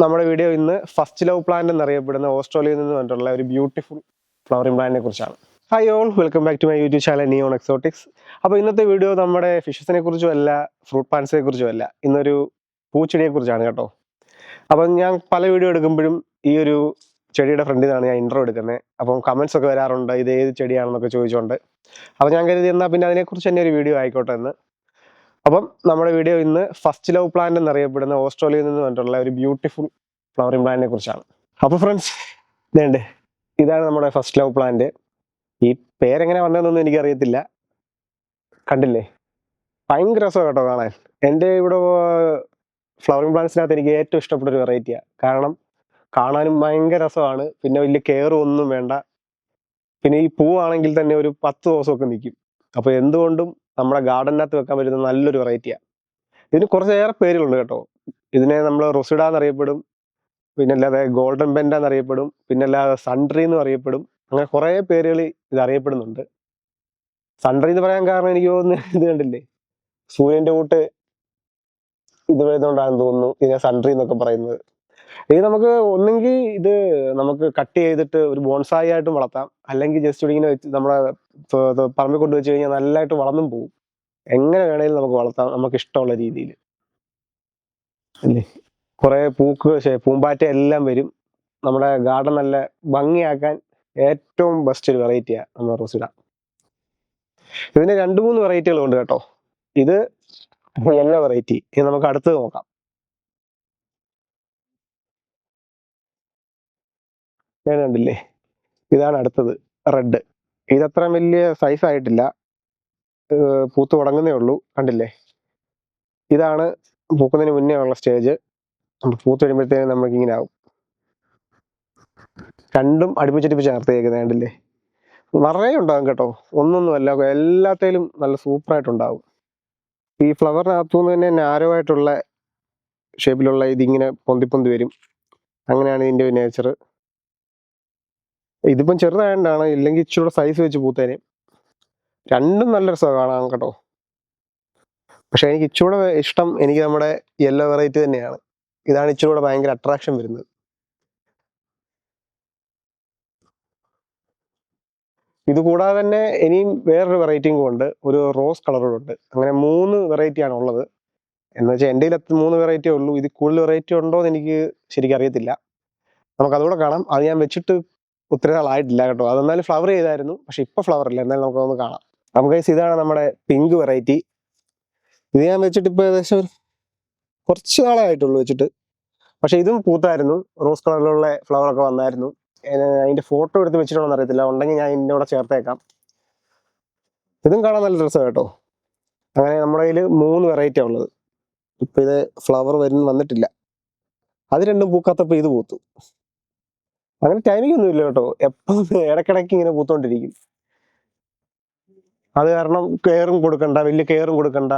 നമ്മുടെ വീഡിയോ ഇന്ന് first love plant എന്നറിയപ്പെടുന്ന ഓസ്ട്രേലിയയിൽ നിന്ന് വന്നിട്ടുള്ള ഒരു ബ്യൂട്ടിഫുൾ ഫ്ലവറിംഗ് പ്ലാന്റിനെ കുറിച്ചാണ്. Hi all, welcome back to my YouTube channel neon exotics. അപ്പോൾ ഇന്നത്തെ വീഡിയോ നമ്മുടെ ഫിഷസിനെ കുറിച്ചും അല്ല, ഫ്രൂട്ട് പ്ലാന്റ്സിനെ കുറിച്ചും അല്ല, ഇന്നൊരു പൂച്ചെടിയെ കുറിച്ചാണ് കേട്ടോ. അപ്പം ഞാൻ പല വീഡിയോ എടുക്കുമ്പോഴും ഈ ഒരു ചെടിയുടെ ഫ്രണ്ടിൽ നിന്നാണ് ഞാൻ ഇൻട്രോ എടുക്കുന്നത്. അപ്പം കമൻസ് ഒക്കെ വരാറുണ്ട്, ഇത് ഏത് ചെടിയാണെന്നൊക്കെ ചോദിച്ചുകൊണ്ട്. അപ്പോൾ ഞാൻ കരുതി എന്നാൽ പിന്നെ അതിനെക്കുറിച്ച് തന്നെ ഒരു വീഡിയോ ആയിക്കോട്ടെ എന്ന്. അപ്പം നമ്മുടെ വീഡിയോ ഇന്ന് ഫസ്റ്റ് ലവ് പ്ലാന്റ് എന്നറിയപ്പെടുന്ന ഓസ്ട്രേലിയയിൽ നിന്ന് വന്നിട്ടുള്ള ഒരു ബ്യൂട്ടിഫുൾ ഫ്ലവറിംഗ് പ്ലാന്റിനെ കുറിച്ചാണ്. അപ്പോൾ ഫ്രണ്ട്സ്, ഇതേണ്ടേ, ഇതാണ് നമ്മുടെ ഫസ്റ്റ് ലവ് പ്ലാന്റ്. ഈ പേരെങ്ങനെ വന്നതെന്നൊന്നും എനിക്കറിയത്തില്ല. കണ്ടില്ലേ, ഭയങ്കര രസമാണ് കേട്ടോ കാണാൻ. എൻ്റെ ഇവിടെ ഫ്ലവറിംഗ് പ്ലാന്റ്സിനകത്ത് എനിക്ക് ഏറ്റവും ഇഷ്ടപ്പെട്ട ഒരു വെറൈറ്റിയാണ്. കാരണം കാണാനും ഭയങ്കര രസമാണ്, പിന്നെ വലിയ കെയറും ഒന്നും വേണ്ട. പിന്നെ ഈ പൂവാണെങ്കിൽ തന്നെ ഒരു 10 ദിവസമൊക്കെ നിൽക്കും. അപ്പോൾ എന്തുകൊണ്ടും നമ്മുടെ ഗാർഡനകത്ത് വെക്കാൻ പറ്റുന്ന നല്ലൊരു വെറൈറ്റിയാണ്. ഇതിന് കുറച്ചേറെ പേരുകളുണ്ട് കേട്ടോ. ഇതിനെ നമ്മൾ റൊസിഡ എന്നറിയപ്പെടും, പിന്നെ അല്ലാതെ ഗോൾഡൻ ബെൻഡ എന്നറിയപ്പെടും, പിന്നെ അല്ലാതെ സൺട്രീ എന്നും അറിയപ്പെടും. അങ്ങനെ കുറേ പേരുകൾ ഇത് അറിയപ്പെടുന്നുണ്ട്. സൺട്രീ എന്ന് പറയാൻ കാരണം എനിക്ക് തോന്നുന്നു, ഇത് കണ്ടില്ലേ, സൂര്യന്റെ കൂട്ട് ഇത് വരുന്നതുകൊണ്ടാണെന്ന് തോന്നുന്നു ഇതിനെ സൺട്രീ എന്നൊക്കെ പറയുന്നത്. ഇത് നമുക്ക് ഒന്നെങ്കിൽ ഇത് നമുക്ക് കട്ട് ചെയ്തിട്ട് ഒരു ബോൺസായി ആയിട്ടും വളർത്താം, അല്ലെങ്കിൽ ജസ്റ്റ് ഇങ്ങനെ വെച്ച് നമ്മുടെ പറമ്പിൽ കൊണ്ട് വെച്ച് കഴിഞ്ഞാൽ നല്ലതായിട്ട് വളർന്നും പോകും. എങ്ങനെ വേണേലും നമുക്ക് വളർത്താം, നമുക്ക് ഇഷ്ടമുള്ള രീതിയിൽ അല്ലേ. കുറെ പൂമ്പാറ്റ എല്ലാം വരും. നമ്മുടെ ഗാർഡൻ നല്ല ഭംഗിയാക്കാൻ ഏറ്റവും ബെസ്റ്റ് ഒരു വെറൈറ്റിയാണ് നമ്മുടെ റൊസിഡ. ഇതിന് 2-3 വെറൈറ്റികളുണ്ട് കേട്ടോ. ഇത് യെല്ലോ വെറൈറ്റി. ഇത് നമുക്ക് അടുത്തത് നോക്കാം. ഞാൻ കണ്ടില്ലേ, ഇതാണ് അടുത്തത്, റെഡ്. ഇതത്ര വലിയ സൈസ് ആയിട്ടില്ല, പൂത്ത് തുടങ്ങുന്നേ ഉള്ളൂ. കണ്ടില്ലേ, ഇതാണ് പൂക്കുന്നതിന് മുന്നേ ഉള്ള സ്റ്റേജ്. പൂത്ത് വരുമ്പോഴത്തേക്കും നമുക്കിങ്ങനെ ആവും. രണ്ടും അടുപ്പിച്ചടുപ്പിച്ച് ചേർത്തേക്കുന്നത് കണ്ടില്ലേ, നിറയെ ഉണ്ടാകും കേട്ടോ. ഒന്നൊന്നുമല്ല, എല്ലാത്തേലും നല്ല സൂപ്പറായിട്ടുണ്ടാവും. ഈ ഫ്ലവറിനകത്തുനിന്ന് തന്നെ നാരോ ആയിട്ടുള്ള ഷേപ്പിലുള്ള ഇതിങ്ങനെ പൊന്തി വരും. അങ്ങനെയാണ് ഇതിൻ്റെ നേച്ചർ. ഇതിപ്പം ചെറുതായതുകൊണ്ടാണ്, ഇല്ലെങ്കിൽ ഇച്ചിരി സൈസ് വെച്ച് പൂത്തേനെ. രണ്ടും നല്ല രസമാണ് കാണാൻ കേട്ടോ. പക്ഷെ എനിക്ക് ഇച്ചിരൂടെ ഇഷ്ടം എനിക്ക് നമ്മുടെ യെല്ലോ വെറൈറ്റി തന്നെയാണ്. ഇതാണ് ഇച്ചിരൂടെ ഭയങ്കര അട്രാക്ഷൻ വരുന്നത്. ഇത് കൂടാതെ തന്നെ ഇനിയും വേറൊരു വെറൈറ്റിയും ഉണ്ട്, ഒരു റോസ് കളറുണ്ട്. അങ്ങനെ 3 വെറൈറ്റിയാണ് ഉള്ളത്. എന്ന് വെച്ചാൽ എൻ്റെ കയ്യിൽ 3 വെറൈറ്റിയേ ഉള്ളൂ. ഇത് കൂടുതൽ വെറൈറ്റി ഉണ്ടോ എന്ന് എനിക്ക് ശരിക്കും അറിയത്തില്ല. നമുക്ക് അതുകൂടെ കാണാം. അത് ഞാൻ വെച്ചിട്ട് ഒത്തിരി നാളായിട്ടില്ല കേട്ടോ. അതെന്നാലും ഫ്ലവർ ചെയ്തായിരുന്നു, പക്ഷെ ഇപ്പൊ ഫ്ലവർ ഇല്ല. എന്നാലും നമുക്കൊന്ന് കാണാം. നമുക്ക് ഇതാണ് നമ്മുടെ പിങ്ക് വെറൈറ്റി. ഇത് ഞാൻ വെച്ചിട്ട് ഇപ്പൊ ഏകദേശം കുറച്ച് നാളെ ആയിട്ടുള്ളൂ വെച്ചിട്ട്. പക്ഷെ ഇതും പൂത്തായിരുന്നു, റോസ് കളറിലുള്ള ഫ്ലവർ ഒക്കെ വന്നായിരുന്നു. അതിന്റെ ഫോട്ടോ എടുത്ത് വെച്ചിട്ടുണ്ടോ അറിയത്തില്ല, ഉണ്ടെങ്കിൽ ഞാൻ ഇതിൻ്റെ കൂടെ ചേർത്തേക്കാം. ഇതും കാണാൻ നല്ല രസം കേട്ടോ. അങ്ങനെ നമ്മുടെ കയ്യിൽ 3 വെറൈറ്റിയാണ് ഉള്ളത്. ഇപ്പൊ ഇത് ഫ്ലവർ വന്നിട്ടില്ല. അത് രണ്ടും പൂക്കാത്തപ്പോ ഇത് പൂത്തു. അങ്ങനെ ടൈമിംഗ് ഒന്നും ഇല്ല കേട്ടോ, എപ്പം ഇടയ്ക്കിടയ്ക്ക് ഇങ്ങനെ പൂത്തോണ്ടിരിക്കും. അത് കാരണം കെയറും കൊടുക്കണ്ട, വലിയ കെയറും കൊടുക്കണ്ട,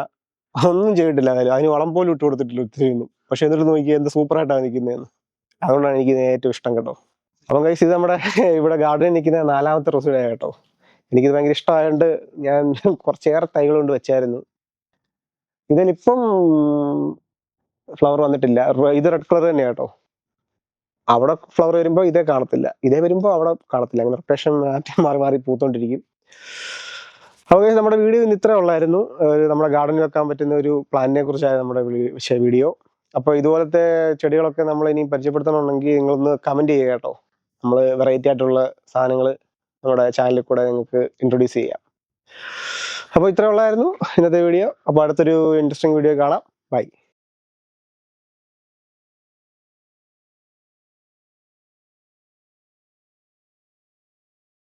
ഒന്നും ചെയ്തിട്ടില്ല. അതിന് വളം പോലും ഇട്ട് കൊടുത്തിട്ടില്ല ഒത്തിരി ഒന്നും. പക്ഷെ എന്നിട്ട് നോക്കി എന്ത് സൂപ്പറായിട്ടാണ് നിൽക്കുന്നതെന്ന്. അതുകൊണ്ടാണ് എനിക്ക് ഏറ്റവും ഇഷ്ടം കേട്ടോ. അപ്പം കഴിച്ച് ഇത് നമ്മുടെ ഇവിടെ ഗാർഡനിൽ നിൽക്കുന്ന 4ാമത്തെ റൊസിഡ കേട്ടോ. എനിക്കിത് ഭയങ്കര ഇഷ്ടമായതുകൊണ്ട് ഞാൻ കുറച്ചേറെ തൈകൾ കൊണ്ട് വെച്ചായിരുന്നു. ഇതിലിപ്പം ഫ്ലവർ വന്നിട്ടില്ല. ഇത് റെഡ് കളർ തന്നെയാണ് കേട്ടോ. അവിടെ ഫ്ലവർ വരുമ്പോൾ ഇതേ കാണത്തില്ല, ഇതേ വരുമ്പോൾ അവിടെ കാണത്തില്ല. അങ്ങനെ റൊട്ടേഷൻ മാറി പൂത്തോണ്ടിരിക്കും. അപ്പോൾ നമ്മുടെ വീഡിയോ ഇന്ന് ഇത്രേ ഉള്ളായിരുന്നു. നമ്മുടെ ഗാർഡനിൽ വെക്കാൻ പറ്റുന്ന ഒരു പ്ലാന്റിനെ കുറിച്ചാണ് നമ്മുടെ വീഡിയോ. അപ്പോൾ ഇതുപോലത്തെ ചെടികളൊക്കെ നമ്മൾ ഇനി പരിചയപ്പെടുത്തണമെങ്കിൽ നിങ്ങളൊന്ന് കമൻറ്റ് ചെയ്യുക കേട്ടോ. നമ്മൾ വെറൈറ്റി ആയിട്ടുള്ള സാധനങ്ങൾ നമ്മുടെ ചാനലിൽ കൂടെ നിങ്ങൾക്ക് ഇൻട്രൊഡ്യൂസ് ചെയ്യാം. അപ്പോൾ ഇത്രേ ഉള്ളായിരുന്നു ഇന്നത്തെ വീഡിയോ. അപ്പോൾ അടുത്തൊരു ഇൻട്രസ്റ്റിംഗ് വീഡിയോ കാണാം. ബൈ.